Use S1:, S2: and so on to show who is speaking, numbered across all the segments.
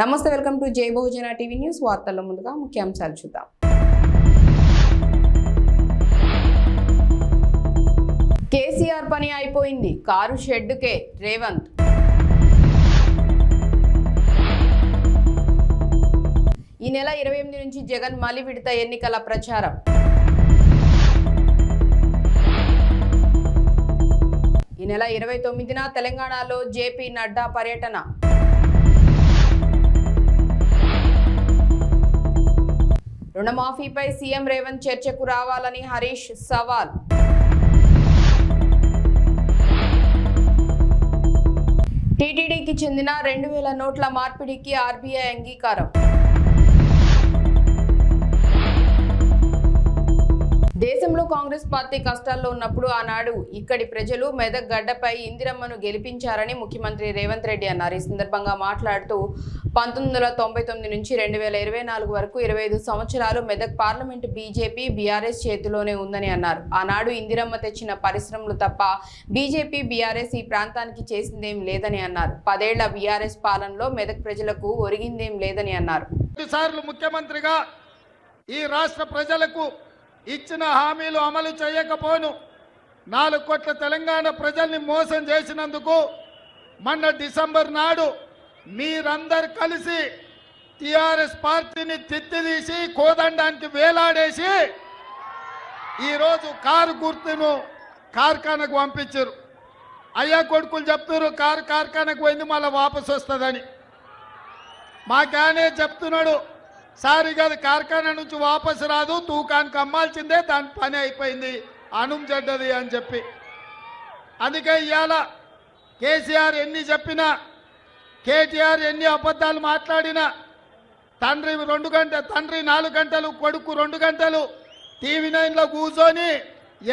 S1: నమస్తే, welcome to జై బహుజన TV news. వార్తల్లో ముందుగా ముఖ్యాంశాలు చూద్దాం. కేసీఆర్ పని అయిపోయింది, కారు షెడ్డుకే రేవంత్. ఈ నెల 28 నుంచి జగన్ మలి విడత ఎన్నికల ప్రచారం. ఈ నెల 29న తెలంగాణలో జేపీ నడ్డా పర్యటన. రుణమాఫీపై సీఎం రేవంత్ చర్చకు రావాలని హరీష్ సవాల్. టీటీడీకి చెందిన 2000 నోట్ల మార్పిడికి ఆర్బీఐ అంగీకారం. దేశంలో కాంగ్రెస్ పార్టీ కష్టాల్లో ఉన్నప్పుడు ఆనాడు ఇక్కడి ప్రజలు మెదక్ గడ్డపై ఇందిరమ్మను గెలిపించారని ముఖ్యమంత్రి రేవంత్ రెడ్డి అన్నారు. ఈ సందర్భంగా మాట్లాడుతూ 1999 నుంచి 2024 వరకు 25 సంవత్సరాలు మెదక్ పార్లమెంటు బీజేపీ బీఆర్ఎస్ చేతిలోనే ఉందని అన్నారు. ఆనాడు ఇందిరమ్మ తెచ్చిన పరిశ్రమలు తప్ప బీజేపీ బీఆర్ఎస్ ఈ ప్రాంతానికి చేసిందేం లేదని అన్నారు. 10 ఏళ్ల బీఆర్ఎస్ పాలనలో మెదక్ ప్రజలకు ఒరిగిందేం లేదని అన్నారు.
S2: ముఖ్యమంత్రిగా ఈ రాష్ట్ర ప్రజలకు ఇచ్చిన హామీలు అమలు చేయకపోను 4 కోట్ల తెలంగాణ ప్రజల్ని మోసం చేసినందుకు మొన్న డిసెంబర్ నాడు మీరందరూ కలిసి టిఆర్ఎస్ పార్టీని తిత్తిదీసి కోదండానికి వేలాడేసి ఈరోజు కారు గుర్తును కార్ఖానకు పంపించారు. అయ్యా కొడుకులు చెప్తున్నారు కారు కార్ఖానకు పోయింది మళ్ళీ వాపసు వస్తుందని. మాకానే చెప్తున్నాడు సారీ కాదు, కార్ఖానా నుంచి వాపసు రాదు, తూకానికి అమ్మాల్సిందే, దాని పని అయిపోయింది, అనుం చెడ్డది అని చెప్పి. అందుకే ఇవాళ కేసీఆర్ ఎన్ని చెప్పినా, కేటీఆర్ ఎన్ని అబద్ధాలు మాట్లాడినా, తండ్రి 4 గంటలు కొడుకు 2 గంటలు టీవీ 9లో కూర్చొని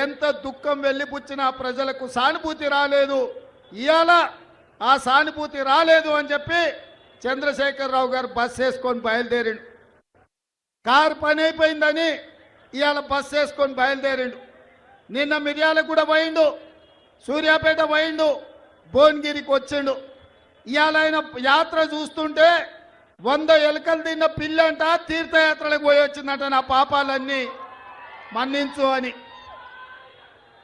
S2: ఎంత దుఃఖం వెళ్ళిపుచ్చినా ప్రజలకు సానుభూతి రాలేదు. ఇవాళ ఆ సానుభూతి రాలేదు అని చెప్పి చంద్రశేఖరరావు గారు బస్ వేసుకొని బయలుదేరిండు. కారు పని అయిపోయిందని ఇవాళ బస్ వేసుకొని బయలుదేరిండు. నిన్న మిర్యాలగూడ పోయిండు, సూర్యాపేట పోయిండు, భువనగిరికి వచ్చిండు. ఇవాళ ఆయన యాత్ర చూస్తుంటే 100 ఎలుకలు తిన్న పిల్లంట తీర్థయాత్రలకు పోయి వచ్చిందంట. నా పాపాలన్నీ మన్నించు అని.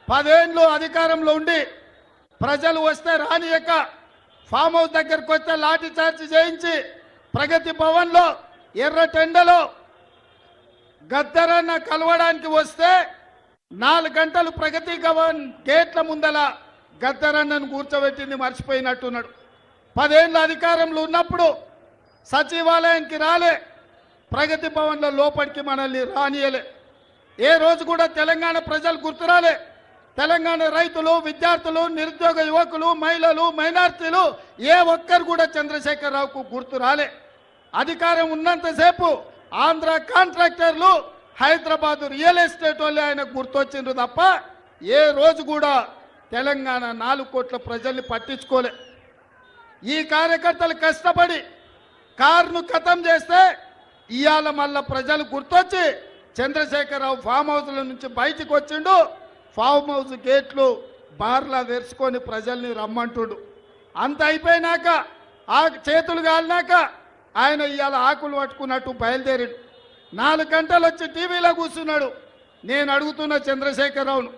S2: 10 ఏళ్ళు అధికారంలో ఉండి ప్రజలు వస్తే రానియక ఫామ్ హౌస్ దగ్గరకు వస్తే లాఠీ చార్జ్ చేయించి ప్రగతి భవన్లో ఎర్ర టెండలో గద్దరన్న కలవడానికి వస్తే 4 గంటలు ప్రగతి భవన్ గేట్ల ముందల గద్దరన్నను కూర్చోబెట్టింది మర్చిపోయినట్టున్నాడు. 10 ఏళ్ళ అధికారంలో ఉన్నప్పుడు సచివాలయానికి రాలే, ప్రగతి భవన్లో లోపలికి మనల్ని రానియలే. ఏ రోజు కూడా తెలంగాణ ప్రజలు గుర్తురాలే. తెలంగాణ రైతులు, విద్యార్థులు, నిరుద్యోగ యువకులు, మహిళలు, మైనార్టీలు ఏ ఒక్కరు కూడా చంద్రశేఖరరావుకు గుర్తు రాలే. అధికారం ఉన్నంతసేపు ఆంధ్ర కాంట్రాక్టర్లు, హైదరాబాదు రియల్ ఎస్టేట్ వాళ్ళు ఆయనకు గుర్తొచ్చిండ్రు తప్ప ఏ రోజు కూడా తెలంగాణ 4 కోట్ల ప్రజల్ని పట్టించుకోలే. ఈ కార్యకర్తలు కష్టపడి కారును ఖతం చేస్తే ఇవాళ మళ్ళా ప్రజలు గుర్తొచ్చి చంద్రశేఖరరావు ఫామ్ హౌస్ల నుంచి బయటికి వచ్చిండు. ఫామ్ హౌస్ గేట్లు బార్లా తెరుచుకొని ప్రజల్ని రమ్మంటుడు. అంత అయిపోయినాక ఆ చేతులు కాలినాక ఆయన ఇవాళ ఆకులు పట్టుకున్నట్టు బయలుదేరాడు. 4 గంటలు వచ్చి టీవీలో కూర్చున్నాడు. నేను అడుగుతున్న చంద్రశేఖరరావును,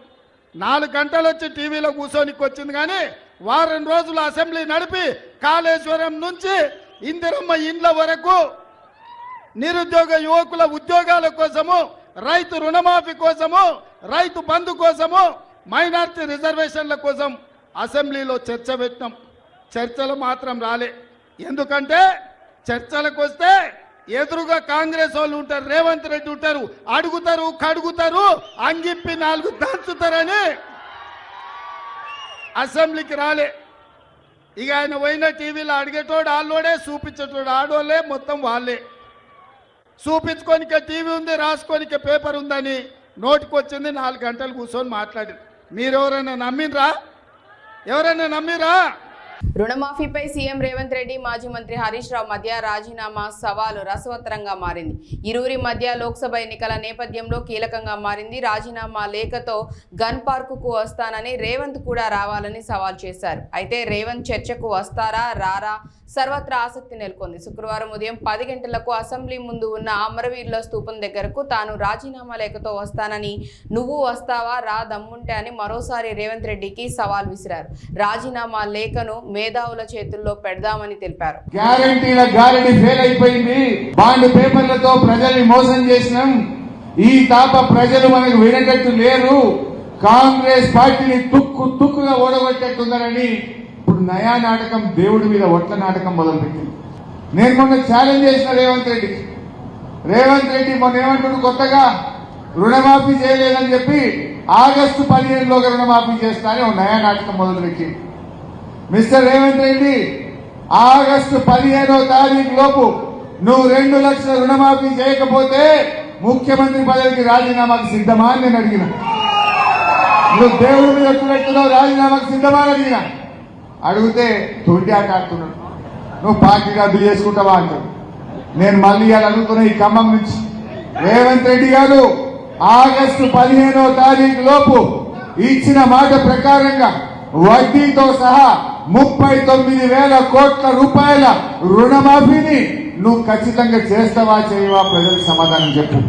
S2: 4 గంటలు వచ్చి టీవీలో కూర్చోనికి వచ్చింది కానీ వారం రోజులు అసెంబ్లీ నడిపి కాళేశ్వరం నుంచి ఇందిరమ్మ ఇండ్ల వరకు నిరుద్యోగ యువకుల ఉద్యోగాల కోసము, రైతు రుణమాఫీ కోసము, రైతు బంధు కోసము, మైనార్టీ రిజర్వేషన్ల కోసం అసెంబ్లీలో చర్చ పెట్టినాం. చర్చలు మాత్రం రాలే. ఎందుకంటే చర్చలకు వస్తే ఎదురుగా కాంగ్రెస్ వాళ్ళు ఉంటారు, రేవంత్ రెడ్డి ఉంటారు, అడుగుతారు, కడుగుతారు, అంగిప్పి 4 దంచుతారని అసెంబ్లీకి రాలే. ఇక ఆయన పోయిన టీవీలో అడిగేటోడు ఆళ్ళోడే, చూపించేటోడు ఆడోళ్ళే, మొత్తం వాళ్ళే. చూపించుకోనికే టీవీ ఉంది, రాసుకోనికే పేపర్ ఉందని నోటికి వచ్చింది. 4 గంటలు కూర్చొని మాట్లాడింది. మీరెవరైనా నమ్మినరా? ఎవరైనా నమ్మిరా?
S1: రుణమాఫీపై సీఎం రేవంత్ రెడ్డి, మాజీ మంత్రి హరీష్ రావు మధ్య రాజీనామా సవాలు రసవత్తరంగా మారింది. ఇరువురి మధ్య లోక్సభ ఎన్నికల నేపథ్యంలో కీలకంగా మారింది. రాజీనామా లేఖతో గన్ పార్కుకు వస్తానని రేవంత్ కూడా రావాలని సవాల్ చేశారు. అయితే రేవంత్ చర్చకు వస్తారా రారా సర్వత్రా ఆసక్తి నెలకొంది. శుక్రవారం ఉదయం 10 గంటలకు అసెంబ్లీ ముందు ఉన్న అమరవీరుల స్తూపం దగ్గరకు తాను రాజీనామా లేఖతో వస్తానని, నువ్వు వస్తావా రా దమ్ముంటే అని మరోసారి రేవంత్ రెడ్డికి సవాల్ విసిరారు. రాజీనామా లేఖను మేధావుల చేతుల్లో పెడదామని తెలిపారు.
S3: గ్యారెంటీ ఫెయిల్ అయిపోయింది. బాండ్ పేపర్లతో ప్రజల్ని మోసం చేసినాం. ఈ తాప ప్రజలు మనకు వినటట్టు లేరు. కాంగ్రెస్ పార్టీని తుక్కుగా ఓడగొట్టేట్టుందని ఇప్పుడు నయా నాటకం, దేవుడి మీద ఒట్ల నాటకం మొదలుపెట్టింది. నేను మొన్న ఛాలెంజ్ చేసిన రేవంత్ రెడ్డి మొన్న ఏమంటున్నాడు, కొత్తగా రుణమాఫీ చేయలేదని చెప్పి ఆగస్టు 15లోగా రుణమాఫీ చేస్తానని ఒక నయా నాటకం మొదలుపెట్టింది. మిస్టర్ రేవంత్ రెడ్డి, ఆగస్టు 15వ తారీఖు లోపు నువ్వు 2 లక్షల రుణమాఫీ చేయకపోతే ముఖ్యమంత్రి పదవికి రాజీనామాకు సిద్ధమా అని నేను అడిగిన. నువ్వు దేవుడి మీద ఎట్టున్నావు, రాజీనామాకు సిద్ధమా అని అడిగిన. అడిగితే తొండి ఆట ఆడుతున్నాడు. నువ్వు పార్టీ రద్దు చేసుకుంటావా అంటాడు. నేను మళ్ళీ ఇవాళ అడుగుతున్నా ఈ ఖమ్మం నుంచి, రేవంత్ రెడ్డి గారు ఆగస్టు 15వ తారీఖు లోపు ఇచ్చిన మాట ప్రకారంగా వడ్డీతో సహా 39,000 కోట్ల రూపాయల రుణమాఫీని నువ్వు ఖచ్చితంగా చేస్తావా చేయవా? ప్రజలకు సమాధానం చెప్పు.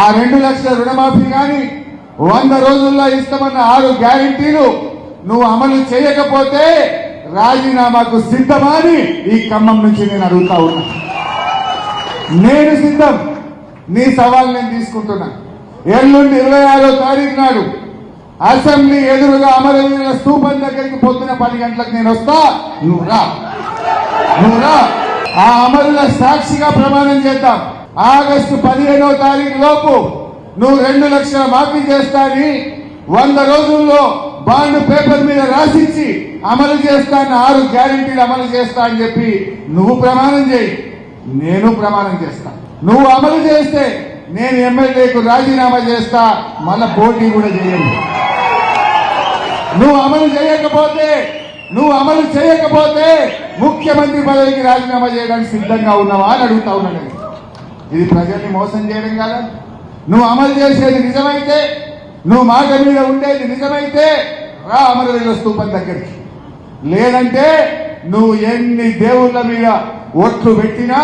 S3: ఆ 2 లక్షల రుణమాఫీ కానీ 100 రోజుల్లో ఇస్తామన్న 6 గ్యారెంటీలు నువ్వు అమలు చేయకపోతే రాజీనామాకు సిద్ధమా అని ఈ ఖమ్మం నుంచి నేను అడుగుతా ఉన్నా. నేను సిద్ధం. నీ సవాల్ నేను తీసుకుంటున్నా. ఎల్లుండి 26వ తారీఖు నాడు అసెంబ్లీ ఎదురుగా అమరవీరుల స్తూపం దగ్గరికి పొద్దున 10 గంటలకు నేను వస్తా. నువ్వు రా. ఆ అమరుల సాక్షిగా ప్రమాణం చేద్దాం. ఆగస్టు 15వ తారీఖు లోపు నువ్వు 2 లక్షల మాఫీ చేస్తా అని 100 రోజుల్లో బాండ్ పేపర్ మీద రాసిచ్చి అమలు చేస్తాను, 6 గ్యారెంటీలు అమలు చేస్తా అని చెప్పి నువ్వు ప్రమాణం చేయి, నేను ప్రమాణం చేస్తా. నువ్వు అమలు చేస్తే నేను ఎమ్మెల్యేకు రాజీనామా చేస్తా, మళ్ళా పోటీ కూడా చేయండి. నువ్వు అమలు చేయకపోతే ముఖ్యమంత్రి పదవికి రాజీనామా చేయడానికి సిద్ధంగా ఉన్నావా అని అడుగుతా ఉన్నాను. ఇది ప్రజల్ని మోసం చేయడం కాదా? నువ్వు అమలు చేసేది నిజమైతే, నువ్వు మాట మీద ఉండేది నిజమైతే రా అమరవీరుల స్తూపం దగ్గరికి. లేదంటే నువ్వు ఎన్ని దేవుళ్ళ మీద ఒట్లు పెట్టినా,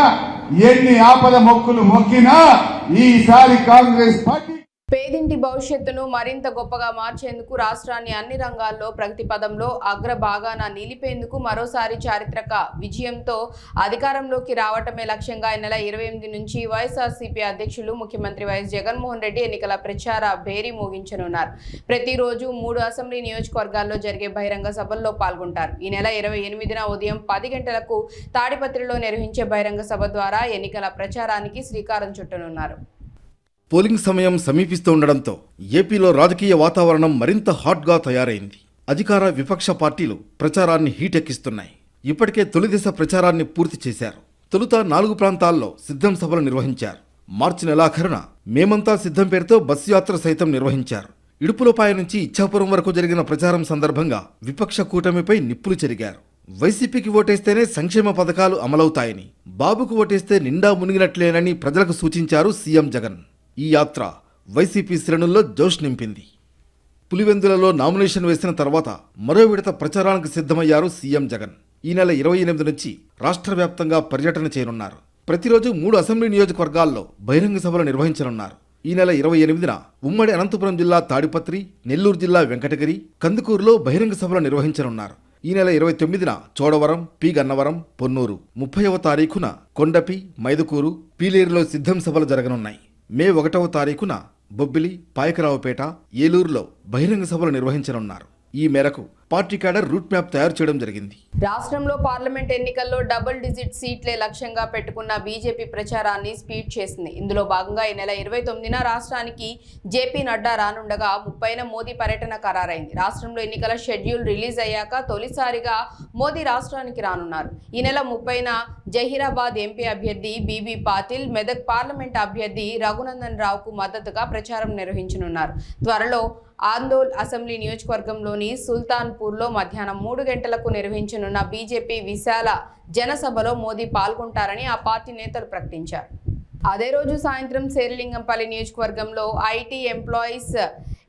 S3: ఎన్ని ఆపద మొక్కులు మొక్కినా ఈసారి కాంగ్రెస్ పార్టీ
S1: పేదింటి భవిష్యత్తును మరింత గొప్పగా మార్చేందుకు రాష్ట్రాన్ని అన్ని రంగాల్లో ప్రగతి పదంలో అగ్రభాగాన నిలిపేందుకు మరోసారి చారిత్రక విజయంతో అధికారంలోకి రావటమే లక్ష్యంగా ఈ నెల 28 నుంచి వైఎస్ఆర్సీపీ అధ్యక్షులు ముఖ్యమంత్రి వైఎస్ జగన్మోహన్ రెడ్డి ఎన్నికల ప్రచార భేరీ మోగించనున్నారు. ప్రతిరోజు 3 అసెంబ్లీ నియోజకవర్గాల్లో జరిగే బహిరంగ సభల్లో పాల్గొంటారు. ఈ నెల 28న ఉదయం 10 గంటలకు తాడిపత్రిలో నిర్వహించే బహిరంగ సభ ద్వారా ఎన్నికల ప్రచారానికి శ్రీకారం చుట్టనున్నారు.
S4: పోలింగ్ సమయం సమీపిస్తూ ఉండడంతో ఏపీలో రాజకీయ వాతావరణం మరింత హాట్గా తయారైంది. అధికార విపక్ష పార్టీలు ప్రచారాన్ని హీటెక్కిస్తున్నాయి. ఇప్పటికే తొలి దశ ప్రచారాన్ని పూర్తి చేశారు. తొలుత 4 ప్రాంతాల్లో సిద్ధం సభలు నిర్వహించారు. మార్చి నెలాఖరున మేమంతా సిద్ధం పేరుతో బస్సు యాత్ర సైతం నిర్వహించారు. ఇడుపులపాయ నుంచి ఇచ్చాపురం వరకు జరిగిన ప్రచారం సందర్భంగా విపక్ష కూటమిపై నిప్పులు చెరిగారు. వైసీపీకి ఓటేస్తేనే సంక్షేమ పథకాలు అమలవుతాయని, బాబుకు ఓటేస్తే నిండా మునిగినట్లేనని ప్రజలకు సూచించారు సీఎం జగన్. ఈ యాత్ర వైసీపీ శ్రేణుల్లో జోష్ నింపింది. పులివెందులలో నామినేషన్ వేసిన తర్వాత మరో విడత ప్రచారానికి సిద్ధమయ్యారు సీఎం జగన్. ఈ నెల 28 నుంచి రాష్ట్ర వ్యాప్తంగా పర్యటన చేయనున్నారు. ప్రతిరోజు 3 అసెంబ్లీ నియోజకవర్గాల్లో బహిరంగ సభలు నిర్వహించనున్నారు. ఈ నెల 28న ఉమ్మడి అనంతపురం జిల్లా తాడిపత్రి, నెల్లూరు జిల్లా వెంకటగిరి, కందుకూరులో బహిరంగ సభలు నిర్వహించనున్నారు. ఈ నెల 29న చోడవరం, పి గన్నవరం, పొన్నూరు, 30వ తారీఖున కొండపి, మైదుకూరు, పీలేరులో సిద్ధం సభలు జరగనున్నాయి. మే 1వ తారీఖున బొబ్బిలి, పాయకరావుపేట, ఏలూరులో బహిరంగ సభలు నిర్వహించనున్నారు. ఈ మేరకు పార్టీ క్యాడర్ రూట్ మ్యాప్ తయారు చేయడం జరిగింది.
S1: రాష్ట్రంలో పార్లమెంట్ ఎన్నికల్లో డబుల్ డిజిట్ సీట్లే లక్ష్యంగా పెట్టుకున్న బీజేపీ ప్రచారాన్ని స్పీడ్ చేసింది. ఇందులో భాగంగా ఈ నెల 29న రాష్ట్రానికి జేపీ నడ్డా రానుండగా 30న మోదీ పర్యటన ఖరారైంది. రాష్ట్రంలో ఎన్నికల షెడ్యూల్ రిలీజ్ అయ్యాక తొలిసారిగా మోదీ రాష్ట్రానికి రానున్నారు. ఈ నెల 30న జహీరాబాద్ ఎంపీ అభ్యర్థి బీబీ పాటిల్, మెదక్ పార్లమెంట్ అభ్యర్థి రఘునందన్ రావుకు మద్దతుగా ప్రచారం నిర్వహించనున్నారు. త్వరలో ఆందోల్ అసెంబ్లీ నియోజకవర్గంలోని సుల్తాన్పూర్లో మధ్యాహ్నం 3 గంటలకు నిర్వహించనున్న బీజేపీ విశాల జనసభలో మోదీ పాల్గొంటారని ఆ పార్టీ నేతలు ప్రకటించారు. అదే రోజు సాయంత్రం శేరిలింగంపల్లి నియోజకవర్గంలో ఐటీ ఎంప్లాయీస్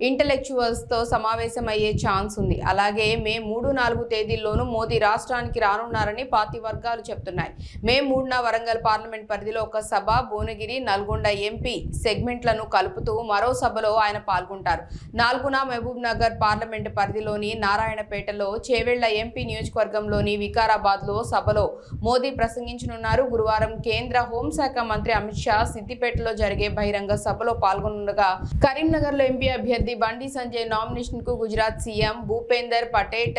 S1: ఇంటలెక్చువల్స్తో సమావేశమయ్యే ఛాన్స్ ఉంది. అలాగే మే 3-4 తేదీల్లోనూ మోదీ రాష్ట్రానికి రానున్నారని పార్టీ వర్గాలు చెప్తున్నాయి. మే 3న వరంగల్ పార్లమెంట్ పరిధిలో ఒక సభ, భువనగిరి, నల్గొండ ఎంపీ సెగ్మెంట్లను కలుపుతూ మరో సభలో ఆయన పాల్గొంటారు. 4న మహబూబ్ నగర్ పార్లమెంట్ పరిధిలోని నారాయణపేటలో, చేవెళ్ల ఎంపీ నియోజకవర్గంలోని వికారాబాద్లో సభలో మోదీ ప్రసంగించనున్నారు. గురువారం కేంద్ర హోంశాఖ మంత్రి అమిత్ షా సిద్దిపేటలో జరిగే బహిరంగ సభలో పాల్గొనగా, కరీంనగర్లో ఎంపీ అభ్యర్థి బండి సంజయ్ నామినేషన్ కు గుజరాత్ సీఎం భూపేందర్ పటేల్,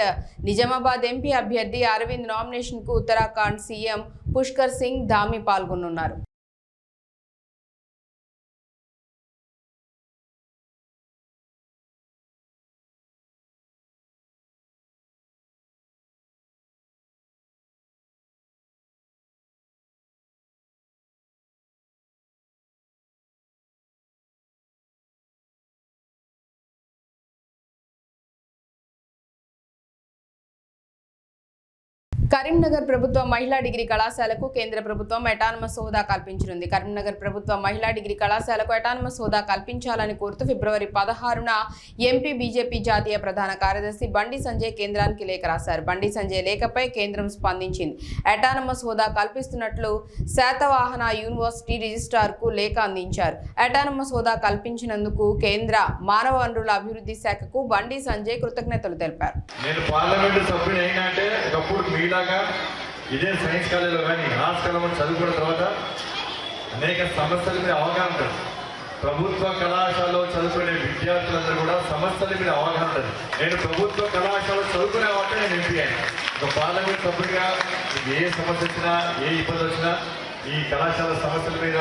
S1: నిజామాబాద్ ఎంపీ అభ్యర్థి అరవింద్ నామినేషన్ కు ఉత్తరాఖండ్ సీఎం పుష్కర్ సింగ్ ధామీ పాల్గొనున్నారు. కరీంనగర్ ప్రభుత్వ మహిళా డిగ్రీ కళాశాలకు కేంద్ర ప్రభుత్వం అటానమస్ హోదా కల్పించనుంది. కరీంనగర్ ప్రభుత్వ మహిళా డిగ్రీ కళాశాలకు అటానమస్ హోదా కల్పించాలని కోరుతూ ఫిబ్రవరి 16న ఎంపీ బీజేపీ జాతీయ ప్రధాన కార్యదర్శి బండి సంజయ్ కేంద్రానికి లేఖ రాశారు. బండి సంజయ్ లేఖపై కేంద్రం స్పందించింది. అటానమస్ హోదా కల్పిస్తున్నట్లు శాతవాహన యూనివర్సిటీ రిజిస్ట్రార్కు లేఖ అందించారు. అటానమస్ హోదా కల్పించినందుకు కేంద్ర మానవ వనరుల అభివృద్ధి శాఖకు బండి సంజయ్ కృతజ్ఞతలు తెలిపారు.
S5: ఇదే సైన్స్ కాలేజీలో కానీ ఆర్ట్స్ కాలేజీలో చదువుకున్న తర్వాత అనేక సమస్యల మీద అవగాహన ఉంటుంది. ప్రభుత్వ కళాశాలలో చదువుకునే విద్యార్థులందరూ కూడా సమస్యల మీద అవగాహన ఉంటుంది. నేను ప్రభుత్వ కళాశాలలో చదువుకునే వాటి నేను ఎంపీ అయ్యాను. ఒక పార్లమెంట్ సభ్యుడిగా ఏ సమస్య వచ్చినా, ఏ ఇబ్బంది వచ్చినా ఈ కళాశాల సమస్యల మీద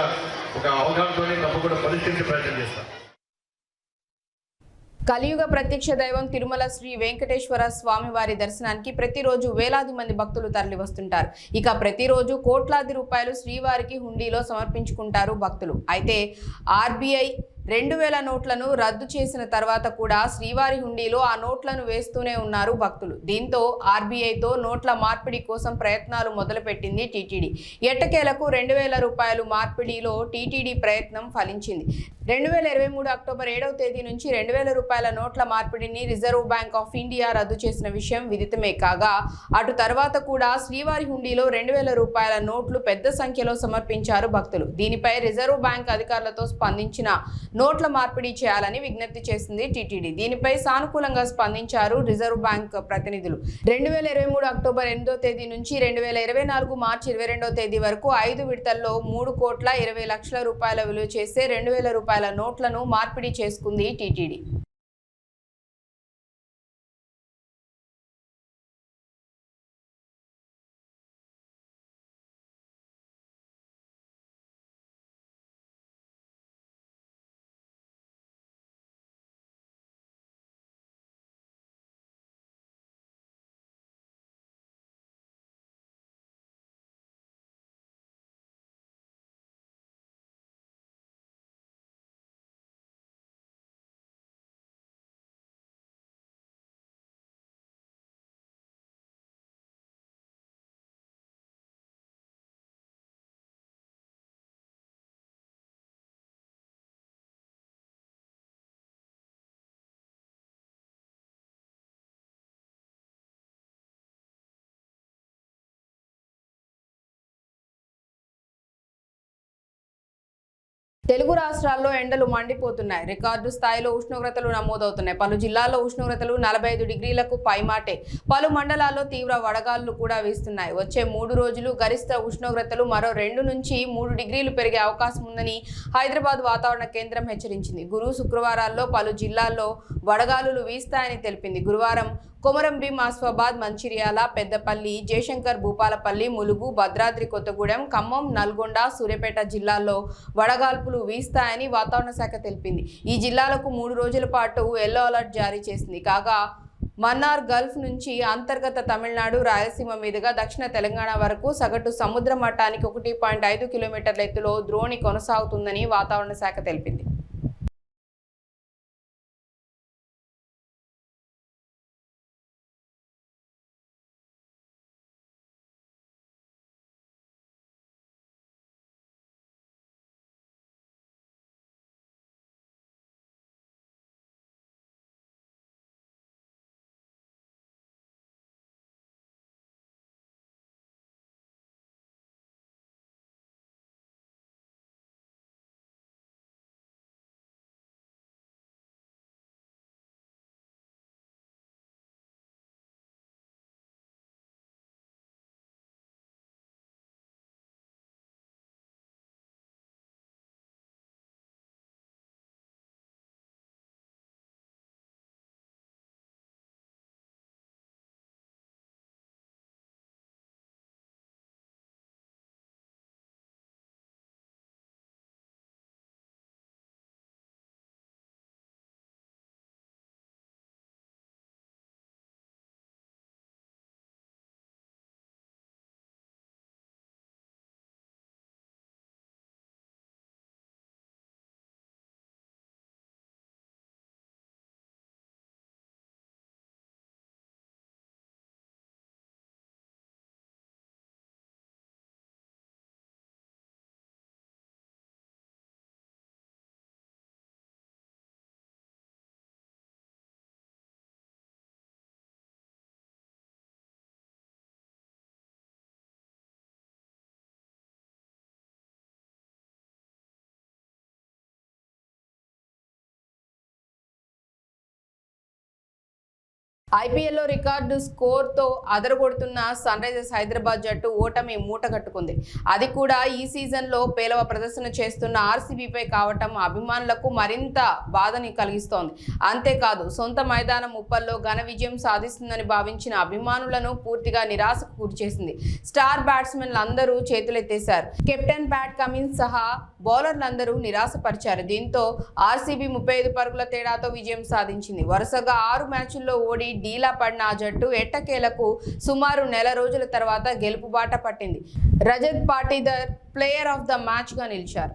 S5: ఒక అవగాహనతోనే తప్పకుండా పరిష్కరించే ప్రయత్నం చేస్తాను.
S1: కలియుగ ప్రత్యక్ష దైవం తిరుమల శ్రీ వెంకటేశ్వర స్వామి వారి దర్శనానికి ప్రతిరోజు వేలాది మంది భక్తులు తరలి వస్తుంటారు. ఇక ప్రతిరోజు కోట్లాది రూపాయలు శ్రీవారికి హుండీలో సమర్పించుకుంటారు భక్తులు. అయితే ఆర్బీఐ 2000 నోట్లను రద్దు చేసిన తర్వాత కూడా శ్రీవారి హుండీలో ఆ నోట్లను వేస్తూనే ఉన్నారు భక్తులు. దీంతో ఆర్బీఐతో నోట్ల మార్పిడి కోసం ప్రయత్నాలు మొదలుపెట్టింది టీటీడీ. ఎట్టకేలకు 2000 రూపాయలు మార్పిడిలో టీటీడీ ప్రయత్నం ఫలించింది. 2023 అక్టోబర్ 7వ తేదీ నుంచి 2000 రూపాయల నోట్ల మార్పిడిని రిజర్వ్ బ్యాంక్ ఆఫ్ ఇండియా రద్దు చేసిన విషయం విదితమే కాగా, అటు తర్వాత కూడా శ్రీవారి హుండీలో 2000 రూపాయల నోట్లు పెద్ద సంఖ్యలో సమర్పించారు భక్తులు. దీనిపై రిజర్వ్ బ్యాంక్ అధికారులతో స్పందించిన నోట్ల మార్పిడి చేయాలని విజ్ఞప్తి చేసింది టీటీడీ. దీనిపై సానుకూలంగా స్పందించారు రిజర్వ్ బ్యాంక్ ప్రతినిధులు. 2023 అక్టోబర్ 8వ తేదీ నుంచి 2024 మార్చి 22వ తేదీ వరకు 5 విడతల్లో 3,20,00,000 రూపాయల విలువ చేసే 2000 రూపాయల నోట్లను మార్పిడి చేసుకుంది టీటీడీ. తెలుగు రాష్ట్రాల్లో ఎండలు మండిపోతున్నాయి. రికార్డు స్థాయిలో ఉష్ణోగ్రతలు నమోదవుతున్నాయి. పలు జిల్లాల్లో ఉష్ణోగ్రతలు 45 డిగ్రీలకు పైమాటే. పలు మండలాల్లో తీవ్ర వడగాలులు కూడా వీస్తున్నాయి. వచ్చే 3 రోజులు గరిష్ట ఉష్ణోగ్రతలు మరో 2 నుంచి 3 డిగ్రీలు పెరిగే అవకాశం ఉందని హైదరాబాద్ వాతావరణ కేంద్రం హెచ్చరించింది. గురు శుక్రవారాల్లో పలు జిల్లాల్లో వడగాలులు వీస్తాయని తెలిపింది. గురువారం కొమరంభీం, ఆసిఫాబాద్, మంచిర్యాల, పెద్దపల్లి, జయశంకర్, భూపాలపల్లి, ములుగు, భద్రాద్రి కొత్తగూడెం, ఖమ్మం, నల్గొండ, సూర్యాపేట జిల్లాల్లో వడగాల్పులు వీస్తాయని వాతావరణ శాఖ తెలిపింది. ఈ జిల్లాలకు 3 రోజుల పాటు ఎల్లో అలర్ట్ జారీ చేసింది. కాగా మన్నార్ గల్ఫ్ నుంచి అంతర్గత తమిళనాడు, రాయలసీమ మీదుగా దక్షిణ తెలంగాణ వరకు సగటు సముద్ర మట్టానికి 1.5 కిలోమీటర్ల ఎత్తులో ద్రోణి కొనసాగుతుందని వాతావరణ శాఖ తెలిపింది. ఐపీఎల్లో రికార్డు స్కోర్తో అదరగొడుతున్న సన్ రైజర్స్ హైదరాబాద్ జట్టు ఓటమి మూటగట్టుకుంది. అది కూడా ఈ సీజన్లో పేలవ ప్రదర్శన చేస్తున్న ఆర్సీబీపై కావటం అభిమానులకు మరింత బాధని కలిగిస్తోంది. అంతేకాదు సొంత మైదానం ముప్పల్లో ఘన విజయం సాధిస్తుందని భావించిన అభిమానులను పూర్తిగా నిరాశకు గురిచేసింది. స్టార్ బ్యాట్స్మెన్లు అందరూ చేతులెత్తేశారు. కెప్టెన్ ప్యాట్ కమిన్స్ సహా బౌలర్లందరూ నిరాశపరిచారు. దీంతో ఆర్సీబీ 35 పరుగుల తేడాతో విజయం సాధించింది. వరుసగా 6 మ్యాచ్ల్లో ఓడి డీలా పడిన ఆ జట్టు ఎట్టకేలకు సుమారు నెల రోజుల తర్వాత గెలుపు బాట పట్టింది. Rajat Patidar player of the match గా నిలిచారు.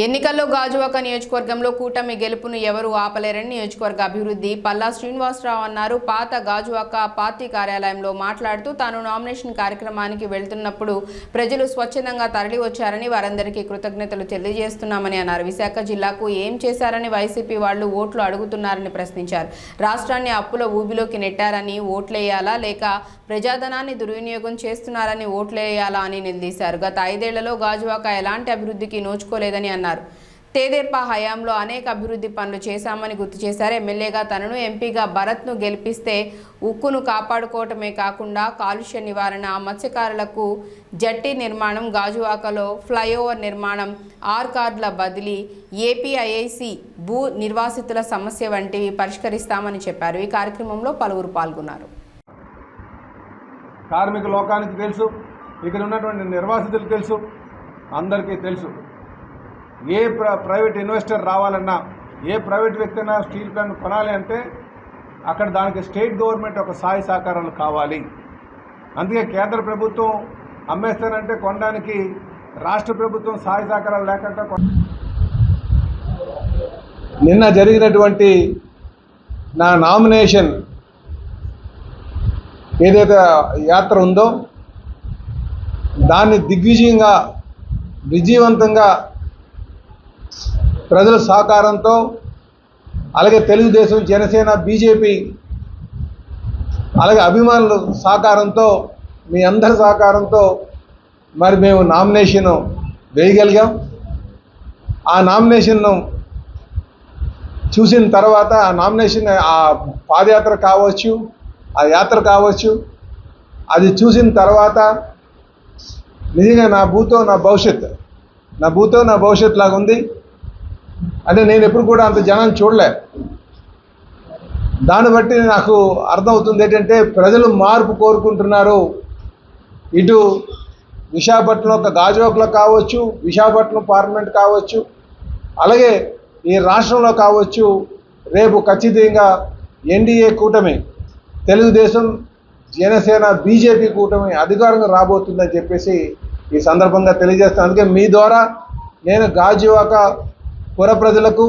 S1: ఎన్నికల్లో గాజువాక నియోజకవర్గంలో కూటమి గెలుపును ఎవరూ ఆపలేరని నియోజకవర్గ అభివృద్ధి పల్లా శ్రీనివాసరావు అన్నారు. పాత గాజువాక పార్టీ కార్యాలయంలో మాట్లాడుతూ తాను నామినేషన్ కార్యక్రమానికి వెళ్తున్నప్పుడు ప్రజలు స్వచ్ఛందంగా తరలి వచ్చారని వారందరికీ కృతజ్ఞతలు తెలియజేస్తున్నామని అన్నారు. విశాఖ జిల్లాకు ఏం చేశారని వైసీపీ వాళ్లు ఓట్లు అడుగుతున్నారని ప్రశ్నించారు. రాష్ట్రాన్ని అప్పుల ఊబిలోకి నెట్టారని ఓట్లేయాలా లేక ప్రజాధనాన్ని దుర్వినియోగం చేస్తున్నారని ఓట్లేయాలా అని నిలదీశారు. గత 5 ఏళ్లలో గాజువాక ఎలాంటి అభివృద్ధికి నోచుకోలేదని అన్నారు. తేదేపా హయాంలో అనేక అభివృద్ధి పనులు చేశామని గుర్తు చేశారు. ఎమ్మెల్యేగా తనను, ఎంపీగా భరత్ను గెలిపిస్తే ఉక్కును కాపాడుకోవటమే కాకుండా కాలుష్య నివారణ, మత్స్యకారులకు జట్టి నిర్మాణం, గాజువాకలో ఫ్లైఓవర్ నిర్మాణం, ఆర్ కార్డుల బదిలీ, ఏపీఐఐసి భూ నిర్వాసితుల సమస్య వంటివి పరిష్కరిస్తామని చెప్పారు. ఈ కార్యక్రమంలో పలువురు పాల్గొన్నారు.
S6: కార్మిక లోకానికి తెలుసు, ఇక్కడ ఉన్నటువంటి నిర్వాసితులకు తెలుసు, అందరికీ తెలుసు. ఏ ప్రైవేట్ ఇన్వెస్టర్ రావాలన్నా, ఏ ప్రైవేట్ వ్యక్తి అయినా స్టీల్ ప్లాంట్ కొనాలి అంటే అక్కడ దానికి స్టేట్ గవర్నమెంట్ ఒక సహాయ సహకారాలు కావాలి. అందుకే కేంద్ర ప్రభుత్వం అమ్మేస్తానంటే కొనడానికి రాష్ట్ర ప్రభుత్వం సహాయ సహకారాలు లేకుండా నిన్న జరిగినటువంటి నా నామినేషన్ ఏదైతే యాత్ర ఉందో దాన్ని దిగ్విజయంగా విజయవంతంగా ప్రజల సహకారంతో, అలాగే తెలుగుదేశం, జనసేన, బీజేపీ, అలాగే అభిమానుల సహకారంతో, మీ అందరి సహకారంతో మరి మేము నామినేషన్ వేయగలిగాం. ఆ నామినేషన్ను చూసిన తర్వాత ఆ నామినేషన్, ఆ పాదయాత్ర కావచ్చు, ఆ యాత్ర కావచ్చు, అది చూసిన తర్వాత నిజంగా నా భూతో నా భవిష్యత్ లాగా ఉంది. అంటే నేను ఎప్పుడు కూడా అంత జనాన్ని చూడలే. దాన్ని బట్టి నాకు అర్థమవుతుంది ఏంటంటే ప్రజలు మార్పు కోరుకుంటున్నారు. ఇటు విశాఖపట్నంలో ఒక గాజువాకలో కావచ్చు, విశాఖపట్నం పార్లమెంట్ కావచ్చు, అలాగే ఈ రాష్ట్రంలో కావచ్చు, రేపు ఖచ్చితంగా ఎన్డీఏ కూటమి, తెలుగుదేశం, జనసేన, బీజేపీ కూటమి అధికారంగా రాబోతుందని చెప్పేసి ఈ సందర్భంగా తెలియజేస్తాను. అందుకే మీ ద్వారా నేను గాజువాక పుర ప్రజలకు,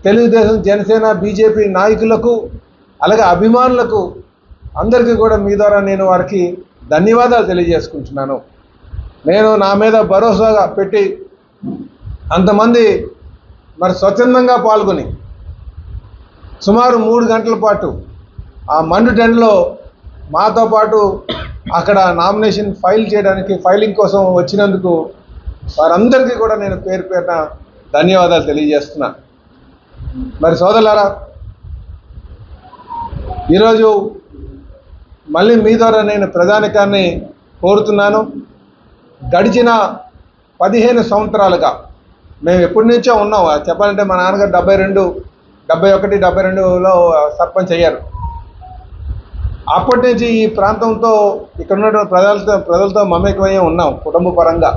S6: తెలుగుదేశం, జనసేన, బీజేపీ నాయకులకు, అలాగే అభిమానులకు అందరికీ కూడా మీ ద్వారా నేను వారికి ధన్యవాదాలు తెలియజేసుకుంటున్నాను. నేను నా మీద భరోసాగా పెట్టి అంతమంది మరి స్వచ్ఛందంగా పాల్గొని సుమారు 3 గంటల పాటు ఆ మండు టెంట్లో మాతో పాటు అక్కడ నామినేషన్ ఫైలింగ్ కోసం వచ్చినందుకు వారందరికీ కూడా నేను పేరు పేరున ధన్యవాదాలు తెలియజేస్తున్నా. మరి సోదరులారా, ఈరోజు మళ్ళీ మీ ద్వారా నేను ప్రజానికాన్ని కోరుతున్నాను. గడిచిన 15 సంవత్సరాలుగా మేము ఎప్పటి నుంచో ఉన్నాం. చెప్పాలంటే మా నాన్నగారు 71, 72లో సర్పంచ్ అయ్యారు. అప్పటి నుంచి ఈ ప్రాంతంతో ఇక్కడ ఉన్నటువంటి ప్రజలతో మమేకమయ్యే ఉన్నాం. కుటుంబ పరంగా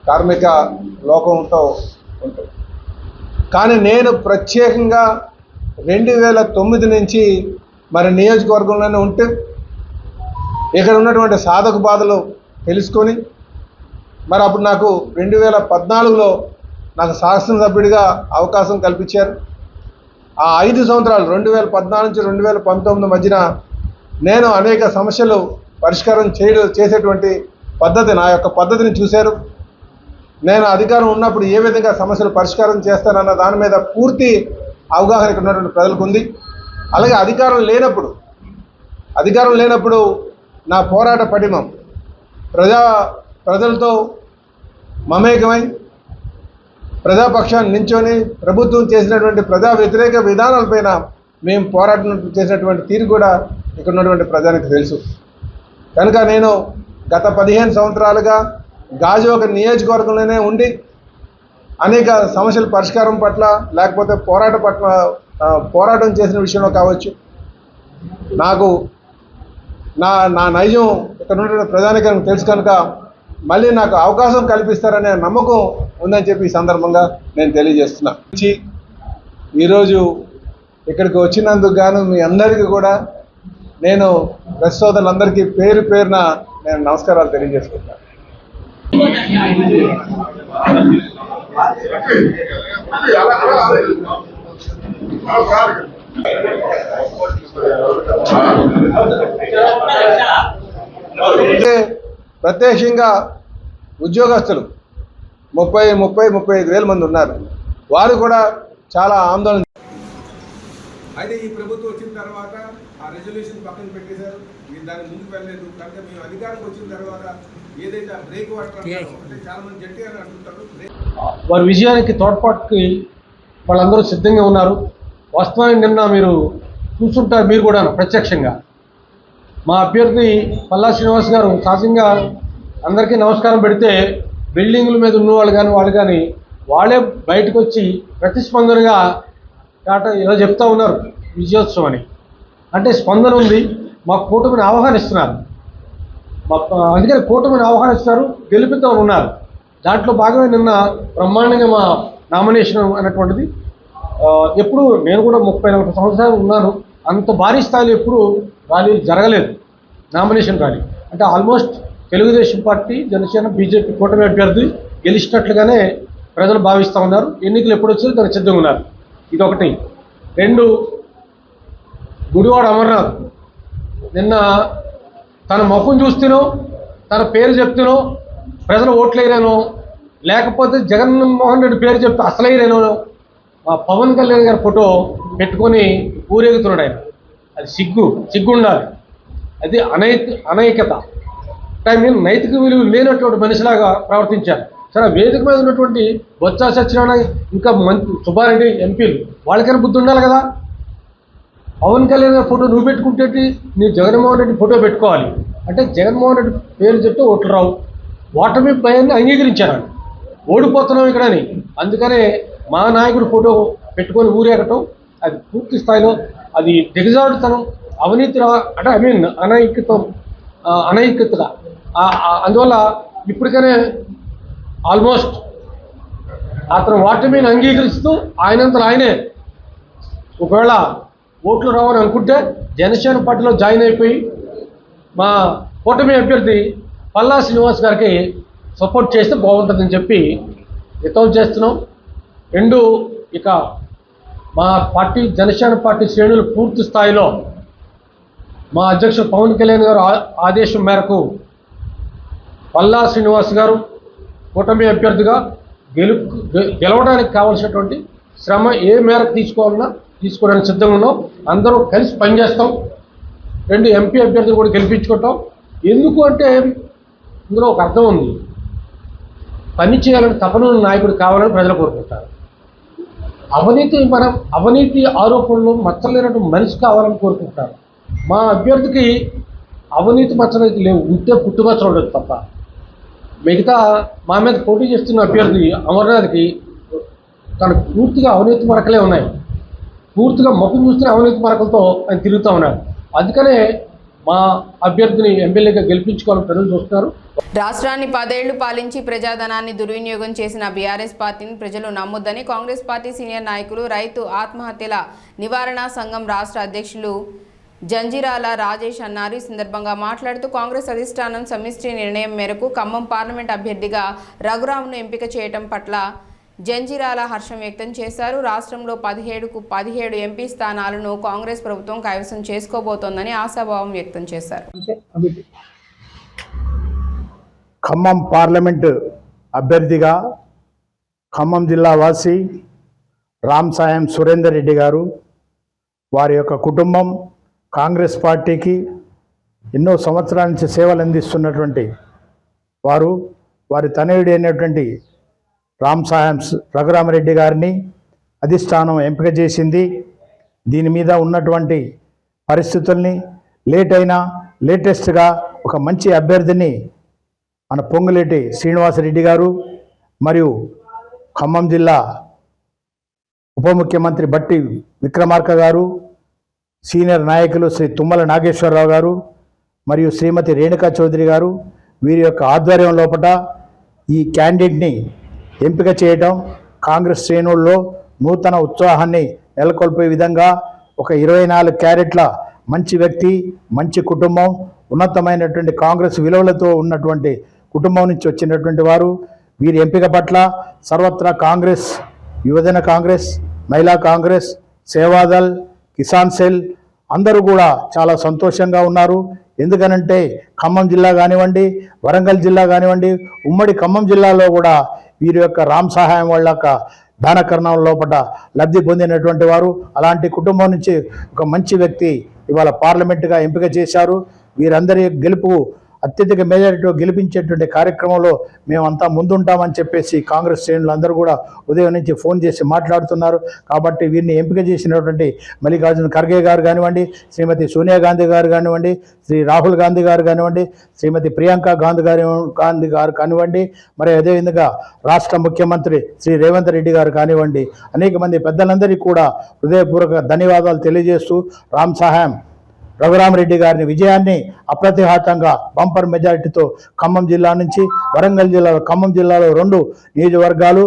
S6: కార్మిక లోకంతో ఉంటాం. కానీ నేను ప్రత్యేకంగా 2009 నుంచి మరి నియోజకవర్గంలోనే ఉంటూ ఇక్కడ ఉన్నటువంటి సాధక బాధలు తెలుసుకొని మరి అప్పుడు నాకు 2014లో నాకు శాసనసభ్యుడిగా అవకాశం కల్పించారు. ఆ 5 సంవత్సరాలు 2014 నుంచి 2019 మధ్యన నేను అనేక సమస్యలు పరిష్కారం చేసేటువంటి పద్ధతి, నా యొక్క పద్ధతిని చూశారు. నేను అధికారం ఉన్నప్పుడు ఏ విధంగా సమస్యలు పరిష్కారం చేస్తానన్న దాని మీద పూర్తి అవగాహన ఇక్కడ ఉన్నటువంటి ప్రజలకు ఉంది. అలాగే అధికారం లేనప్పుడు నా పోరాట పటిమం ప్రజలతో మమేకమై ప్రజాపక్షాన్ని నించొని ప్రభుత్వం చేసినటువంటి ప్రజా వ్యతిరేక విధానాలపైన మేము పోరాటం చేసినటువంటి తీరు కూడా ఇక్కడ ఉన్నటువంటి ప్రజానికి తెలుసు. కనుక నేను గత 15 సంవత్సరాలుగా గాజువాక నియోజకవర్గంలోనే ఉండి అనేక సమస్యల పరిష్కారం పట్ల లేకపోతే పోరాటం చేసిన విషయంలో కావచ్చు, నాకు నా నైజం ఇక్కడ ఉన్నటువంటి ప్రజానికానికి తెలుసు. కనుక మళ్ళీ నాకు అవకాశం కల్పిస్తారనే నమ్మకం ఉందని చెప్పి ఈ సందర్భంగా నేను తెలియజేస్తున్నా. ఈరోజు ఇక్కడికి వచ్చినందుకు గాను మీ అందరికీ కూడా నేను ప్రెస్ సోదరులందరికీ పేరు పేరున నేను నమస్కారాలు తెలియజేసుకుంటున్నాను. ప్రత్యక్షంగా ఉద్యోగస్తులు 35 వేల మంది ఉన్నారు. వారు కూడా చాలా ఆందోళన.
S7: అయితే ఈ ప్రభుత్వం వచ్చిన తర్వాత ఆ రెజల్యూషన్ పక్కన పెట్టేశారు. మీరు దాని ముందుకు వెళ్ళలేదు. కనుక మేము అధికారంకి వచ్చిన తర్వాత ఏదైతే బ్రేక్ వాటర్ అంటే చాలా మంది జట్టి అని అంటుంటారు,
S8: వారి విజయానికి తోడ్పాటుకి వాళ్ళందరూ సిద్ధంగా ఉన్నారు. వాస్తవానికి నిన్న మీరు చూస్తుంటారు, మీరు కూడా ప్రత్యక్షంగా మా అభ్యర్థి పల్లా శ్రీనివాస్ గారు సహజంగా అందరికీ నమస్కారం పెడితే బిల్డింగుల మీద ఉన్నవాళ్ళు కానీ వాళ్ళే బయటకు వచ్చి ప్రతిస్పందనగా ఇలా చెప్తా ఉన్నారు విజయోత్సవం అని. అంటే స్పందన ఉంది, మాకు కూటమిని ఆహ్వానిస్తున్నారు. అందుకని కూటమిని ఆహ్వానిస్తున్నారు, గెలిపిద్దామని ఉన్నారు. దాంట్లో భాగమే నిన్న బ్రహ్మాండంగా మా నామినేషన్ అనేటువంటిది ఎప్పుడు నేను కూడా 30-40 సంవత్సరాలు ఉన్నాను, అంత భారీ స్థాయిలో ఎప్పుడు ర్యాలీ జరగలేదు, నామినేషన్ ర్యాలీ. అంటే almost Telugu Desam party, Janasena, BJP కూటమి అభ్యర్థి గెలిచినట్లుగానే ప్రజలు భావిస్తూ ఉన్నారు. ఎన్నికలు ఎప్పుడు వచ్చారో దానికి సిద్ధంగా ఉన్నారు. ఇదొకటి. 2, గుడివాడ అమర్నాథ్ నిన్న తన ముఖం చూస్తేనో తన పేరు చెప్తేనో ప్రజలు ఓట్లేరేనో, లేకపోతే జగన్మోహన్ రెడ్డి పేరు చెప్తే అసలైరేనో పవన్ కళ్యాణ్ గారి ఫోటో పెట్టుకొని ఊరేగుతున్నాడు ఆయన. అది సిగ్గు ఉండాలి. అది అనైక్యత. నైతిక విలువలు లేనటువంటి మనిషిలాగా ప్రవర్తించారు. సరే, వేదిక మీద ఉన్నటువంటి బొత్స సత్యనారాయణ ఇంకా సుబ్బారెడ్డి ఎంపీలు వాళ్ళకైనా బుద్ధి ఉండాలి కదా. పవన్ కళ్యాణ్ గారి ఫోటో నువ్వు పెట్టుకుంటే నీ జగన్మోహన్ రెడ్డి ఫోటో పెట్టుకోవాలి. అంటే జగన్మోహన్ రెడ్డి పేరు చెప్తే ఓట్లు రావు. ఓటమి భయాన్ని అంగీకరించారు. ఓడిపోతున్నాం ఇక్కడని. అందుకనే మా నాయకుడు ఫోటో పెట్టుకొని ఊరేగటం అది పూర్తి స్థాయిలో అది దిగజాడుతనం, అవినీతి, అంటే అనైక్యతగా. అందువల్ల ఇప్పటికనే ఆల్మోస్ట్ అతను ఓటమిని అంగీకరిస్తూ ఆయనంతలో ఆయనే ఒకవేళ ఓట్లు రావని అనుకుంటే జనసేన పార్టీలో జాయిన్ అయిపోయి మా కూటమి అభ్యర్థి పల్లా శ్రీనివాస్ గారికి సపోర్ట్ చేస్తే బాగుంటుందని చెప్పి హితవు చేస్తున్నాం. 2, ఇక మా పార్టీ జనసేన పార్టీ శ్రేణులు పూర్తి స్థాయిలో మా అధ్యక్షుడు పవన్ కళ్యాణ్ గారు ఆదేశం మేరకు పల్లా శ్రీనివాస్ గారు కూటమి అభ్యర్థిగా గెలవడానికి కావాల్సినటువంటి శ్రమ ఏ మేరకు తీసుకోవాలన్నా తీసుకోవడానికి సిద్ధంగా ఉన్నాం. అందరూ కలిసి పనిచేస్తాం. 2 ఎంపీ అభ్యర్థులు కూడా గెలిపించుకుంటాం. ఎందుకు అంటే ఇందులో ఒక అర్థం ఉంది. పని చేయాలని తపన నాయకుడు కావాలని ప్రజలు కోరుకుంటారు. అవినీతి ఆరోపణలు మచ్చలేనటువంటి మనిషి కావాలని కోరుకుంటారు. మా అభ్యర్థికి అవినీతి మచ్చలైతే లేవు, ఉంటే పుట్టుమచ్చలు ఉండదు తప్ప. మిగతా మా మీద పోటీ చేస్తున్న అభ్యర్థి అమర్నాథ్కి తనకు పూర్తిగా అవినీతి మరకలే ఉన్నాయి. పూర్తిగా మొక్కలు చూస్తున్న అవినీతి మరకలతో ఆయన తిరుగుతూ ఉన్నాడు. అందుకనే మా అభ్యర్థిని ఎమ్మెల్యేగా గెలిపించుకోవాలని ప్రజలు చూస్తున్నారు.
S1: రాష్ట్రాన్ని 10 ఏళ్లు పాలించి ప్రజాధనాన్ని దుర్వినియోగం చేసిన బీఆర్ఎస్ పార్టీని ప్రజలు నమ్మొద్దని కాంగ్రెస్ పార్టీ సీనియర్ నాయకులు రైతు ఆత్మహత్యల నివారణ సంఘం రాష్ట్ర అధ్యక్షులు జంజిరాల రాజేష్ అన్నారు. ఈ సందర్భంగా మాట్లాడుతూ కాంగ్రెస్ అధిష్టానం సమిష్టి నిర్ణయం మేరకు ఖమ్మం పార్లమెంట్ అభ్యర్థిగా రఘురామ్ను ఎంపిక చేయడం పట్ల జంజిరాల హర్షం వ్యక్తం చేశారు. రాష్ట్రంలో 17కు 17 ఎంపీ స్థానాలను కాంగ్రెస్ ప్రభుత్వం కైవసం చేసుకోబోతోందని ఆశాభావం వ్యక్తం చేశారు.
S9: ఖమ్మం పార్లమెంటు అభ్యర్థిగా ఖమ్మం జిల్లా వాసి రామ్ సాయం సురేందర్ రెడ్డి గారు, వారి యొక్క కుటుంబం కాంగ్రెస్ పార్టీకి ఎన్నో సంవత్సరాల నుంచి సేవలు అందిస్తున్నటువంటి వారు, వారి తనయుడు అయినటువంటి రామ్ సాయం రఘురామరెడ్డి గారిని అధిష్టానం ఎంపిక చేసింది. దీని మీద ఉన్నటువంటి పరిస్థితుల్ని లేటెస్ట్గా ఒక మంచి అభ్యర్థిని మన పొంగులేటి శ్రీనివాసరెడ్డి గారు మరియు ఖమ్మం జిల్లా ఉప ముఖ్యమంత్రి బట్టి విక్రమార్క గారు, సీనియర్ నాయకులు శ్రీ తుమ్మల నాగేశ్వరరావు గారు మరియు శ్రీమతి రేణుకా చౌదరి గారు, వీరి యొక్క ఆధ్వర్యం లోపల ఈ క్యాండిడేట్ని ఎంపిక చేయడం కాంగ్రెస్ శ్రేణుల్లో నూతన ఉత్సాహాన్ని నెలకొల్పే విధంగా ఒక 24 క్యారెట్ల మంచి వ్యక్తి, మంచి కుటుంబం, ఉన్నతమైనటువంటి కాంగ్రెస్ విలువలతో ఉన్నటువంటి కుటుంబం నుంచి వచ్చినటువంటి వారు. వీరి ఎంపిక పట్ల సర్వత్రా కాంగ్రెస్, యువజన కాంగ్రెస్, మహిళా కాంగ్రెస్, సేవాదల్, కిసాన్ సెల్ అందరూ కూడా చాలా సంతోషంగా ఉన్నారు. ఎందుకనంటే ఖమ్మం జిల్లా కానివ్వండి, వరంగల్ జిల్లా కానివ్వండి, ఉమ్మడి ఖమ్మం జిల్లాలో కూడా వీరి యొక్క రామ్ సహాయం వాళ్ళ యొక్క దానకరణం లోపల లబ్ధి పొందినటువంటి వారు. అలాంటి కుటుంబం నుంచి ఒక మంచి వ్యక్తి ఇవాళ పార్లమెంటుగా ఎంపిక చేశారు. వీరందరి గెలుపు అత్యధిక మెజారిటీలో గెలిపించేటువంటి కార్యక్రమంలో మేమంతా ముందుంటామని చెప్పేసి కాంగ్రెస్ శ్రేణులు అందరూ కూడా ఉదయం నుంచి ఫోన్ చేసి మాట్లాడుతున్నారు. కాబట్టి వీరిని ఎంపిక చేసినటువంటి మల్లికార్జున ఖర్గే గారు కానివ్వండి, శ్రీమతి సోనియా గాంధీ గారు కానివ్వండి, శ్రీ రాహుల్ గాంధీ గారు కానివ్వండి, శ్రీమతి ప్రియాంక గాంధీ గారు కానివ్వండి, మరి అదేవిధంగా రాష్ట్ర ముఖ్యమంత్రి శ్రీ రేవంత్ రెడ్డి గారు కానివ్వండి, అనేక మంది పెద్దలందరికీ కూడా హృదయపూర్వక ధన్యవాదాలు తెలియజేస్తూ రామ్ సహాయం రఘురామరెడ్డి గారిని విజయాన్ని అప్రతిహతంగా బంపర్ మెజారిటీతో ఖమ్మం జిల్లా నుంచి వరంగల్ జిల్లాలో, ఖమ్మం జిల్లాలో 2 నియోజకవర్గాలు,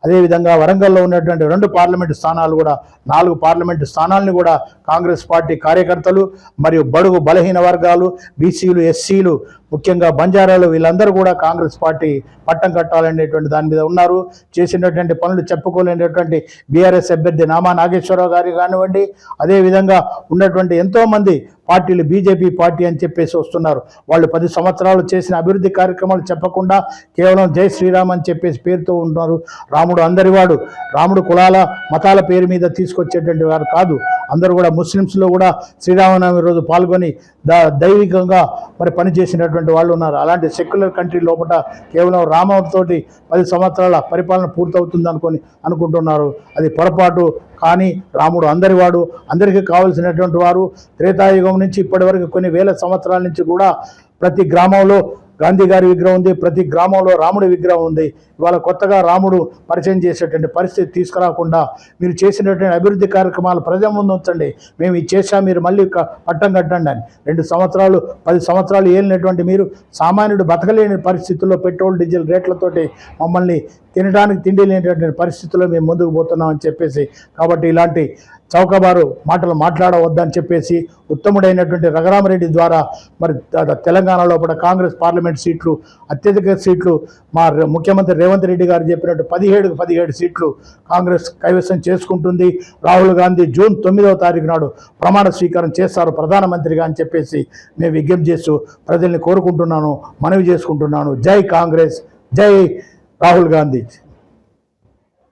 S9: అదేవిధంగా వరంగల్లో ఉన్నటువంటి 2 పార్లమెంటు స్థానాలు కూడా 4 పార్లమెంటు స్థానాలను కూడా కాంగ్రెస్ పార్టీ కార్యకర్తలు మరియు బడుగు బలహీన వర్గాలు, బీసీలు, ఎస్సీలు, ముఖ్యంగా బంజారాలు వీళ్ళందరూ కూడా కాంగ్రెస్ పార్టీ పట్టం కట్టాలనేటువంటి దాని మీద ఉన్నారు. చేసినటువంటి పనులు చెప్పుకోలేనటువంటి బీఆర్ఎస్ అభ్యర్థి నామా నాగేశ్వరరావు గారు కానివ్వండి, అదేవిధంగా ఉన్నటువంటి ఎంతోమంది పార్టీలు బీజేపీ పార్టీ అని చెప్పేసి వస్తున్నారు. వాళ్ళు 10 సంవత్సరాలు చేసిన అభివృద్ధి కార్యక్రమాలు చెప్పకుండా కేవలం జై శ్రీరామ్ అని చెప్పేసి పేరుతో ఉంటున్నారు. రాముడు అందరివాడు, రాముడు కులాల మతాల పేరు మీద తీసుకొచ్చేటువంటి వారు కాదు. అందరూ కూడా ముస్లిమ్స్లో కూడా శ్రీరామనవమి రోజు పాల్గొని దైవికంగా మరి పనిచేసినటువంటి వాళ్ళు ఉన్నారు. అలాంటి సెక్యులర్ కంట్రీ లోపల కేవలం రామంతోటి 10 సంవత్సరాల పరిపాలన పూర్తవుతుంది అనుకుంటున్నారు. అది పొరపాటు. కానీ రాముడు అందరివాడు, అందరికీ కావలసినటువంటి వారు. త్రేతాయుగం నుంచి ఇప్పటి వరకు కొన్ని వేల సంవత్సరాల నుంచి కూడా ప్రతి గ్రామంలో గాంధీ గారి విగ్రహం ఉంది, ప్రతి గ్రామంలో రాముడి విగ్రహం ఉంది. ఇవాళ కొత్తగా రాముడు పరిచయం చేసేటువంటి పరిస్థితి తీసుకురాకుండా మీరు చేసినటువంటి అభివృద్ధి కార్యక్రమాలు ప్రజల ముందు ఉంచండి. మేము ఇది చేశాం, మీరు మళ్ళీ పట్టం కట్టండి అని. 2 సంవత్సరాలు 10 సంవత్సరాలు ఏలినటువంటి మీరు సామాన్యుడు బతకలేని పరిస్థితుల్లో పెట్రోల్ డీజిల్ రేట్లతోటి మమ్మల్ని తినడానికి తిండి లేనటువంటి పరిస్థితుల్లో మేము ముందుకు పోతున్నామని చెప్పేసి, కాబట్టి ఇలాంటి చౌకబారు మాటలు మాట్లాడవద్దని చెప్పేసి ఉత్తముడైనటువంటి రఘురామరెడ్డి ద్వారా మరి తెలంగాణలో కూడా కాంగ్రెస్ పార్లమెంట్ సీట్లు, అత్యధిక సీట్లు మా ముఖ్యమంత్రి రేవంత్ రెడ్డి గారు చెప్పినట్టు 17కు 17 సీట్లు కాంగ్రెస్ కైవసం చేసుకుంటుంది. రాహుల్ గాంధీ జూన్ 9వ తారీఖు నాడు ప్రమాణ స్వీకారం చేస్తారు ప్రధానమంత్రిగా అని చెప్పేసి మేము విజ్ఞప్తి చేస్తూ ప్రజల్ని కోరుకుంటున్నాను, మనవి చేసుకుంటున్నాను. జై కాంగ్రెస్, జై రాహుల్ గాంధీ.